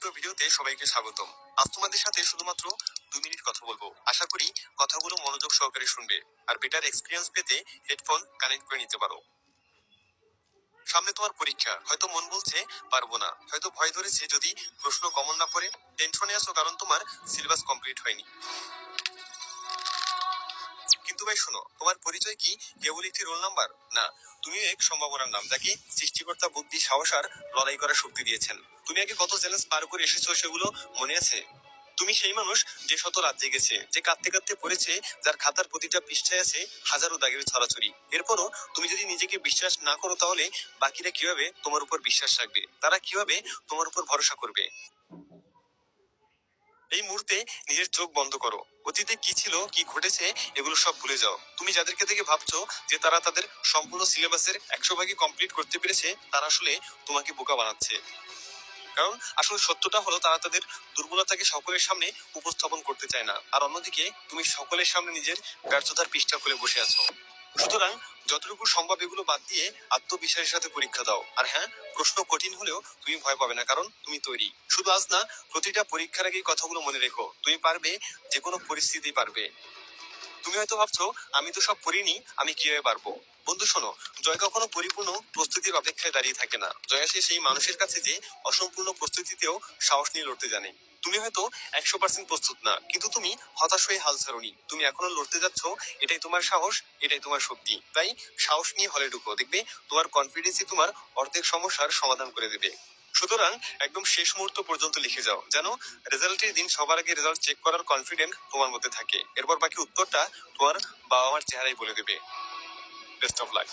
ছোট্ট ভিডিওতে সবাইকে স্বাগতম। আজ তোমাদের সাথে শুধুমাত্র 2 মিনিট কথা বলবো। আশা করি কথাগুলো মনোযোগ সহকারে শুনবে আর বেটার এক্সপিরিয়েন্স পেতে হেডফোন কানেক্ট করে নিতে পারো। সামনে তোমার পরীক্ষা, হয়তো মন বলছে পারবো না, হয়তো ভয় ধরেছে যদি প্রশ্ন কমন না পড়ে। টেনশনে আছো কারণ তোমার সিলেবাস কমপ্লিট হয়নি। কিন্তু ভাই শোনো, তোমার পরিচয় কি কেবল একটি রোল নাম্বার? না, তুমি এক সম্ভাবনার নাম, যাকে সৃষ্টিকর্তা বুদ্ধি, সাহস আর লড়াই করার শক্তি দিয়েছেন। তুমি আগে কত চ্যালেঞ্জ পার করে এসেছো সেগুলো মনে আছে? তুমি সেই মানুষ যে শত রাত জেগেছে, যে কাঁদতে কাঁদতে পড়েছে, যার খাতার প্রতিটা পৃষ্ঠায় আছে হাজারো দাগের ছড়াছড়ি। এরপরও তুমি যদি নিজেকে বিশ্বাস না করো, তাহলে বাকিরা কিভাবে তোমার উপর বিশ্বাস রাখবে? তারা কিভাবে তোমার উপর ভরসা করবে? এই মুহূর্তে নিজের চোখ বন্ধ করো। অতীতে কি ছিল, কি ঘটেছে, এগুলো সব ভুলে যাও। তুমি যাদেরকে দেখে ভাবছো যে তারা তাদের সম্পূর্ণ সিলেবাসের 100 ভাগই কমপ্লিট করতে পেরেছে, তারা আসলে তোমাকে বোকা বানাচ্ছে। কারণ আসলে সত্যটা হলো, তারা তাদের দুর্বলতাকে সকলের সামনে উপস্থাপন করতে চায় না। আর অন্যদিকে তুমি সকলের সামনে নিজের ব্যর্থতার পৃষ্ঠা খুলে বসে আছো। সুতরাং যতটুকু সম্ভব এগুলো বাদ দিয়ে আত্মবিশ্বাসের সাথে পরীক্ষা দাও। আর হ্যাঁ, প্রশ্ন কঠিন হলেও তুমি ভয় পাবে না, কারণ তুমি তৈরি। শুধু আজ না, প্রতিটা পরীক্ষার আগে এই কথাগুলো মনে রেখো, তুমি পারবে, যে কোনো পরিস্থিতি পারবে। তুমি হয়তো ভাবছো আমি তো সব পড়িনি, আমি কিভাবে পারবো? বন্ধু শোনো, জয় কখনো পরিপূর্ণ প্রস্তুতির অপেক্ষায় দাঁড়িয়ে থাকে না। জয় আসে সেই মানুষের কাছে যে অসম্পূর্ণ প্রস্তুতিতেও সাহস নিয়ে লড়তে জানে। তুমি হয়তো 100% প্রস্তুত না, কিন্তু তুমি হতাশ হয়ে হাল ছাড়োনি। তুমি এখনো লড়তে যাচ্ছ, এটাই তোমার সাহস, এটাই তোমার শক্তি। তাই সাহস নিয়ে হলে ঢুকো, দেখবে তোমার কনফিডেন্সই তোমার অর্ধেক সমস্যার সমাধান করে দেবে। সুতরাং একদম শেষ মুহূর্ত পর্যন্ত লিখে যাও, যেন রেজাল্টের দিন সবার আগে রেজাল্ট চেক করার কনফিডেন্ট তোমার মধ্যে থাকে। এরপর বাকি উত্তরটা তোমার বাবা মার চেহারাই বলে দেবে। Best of luck.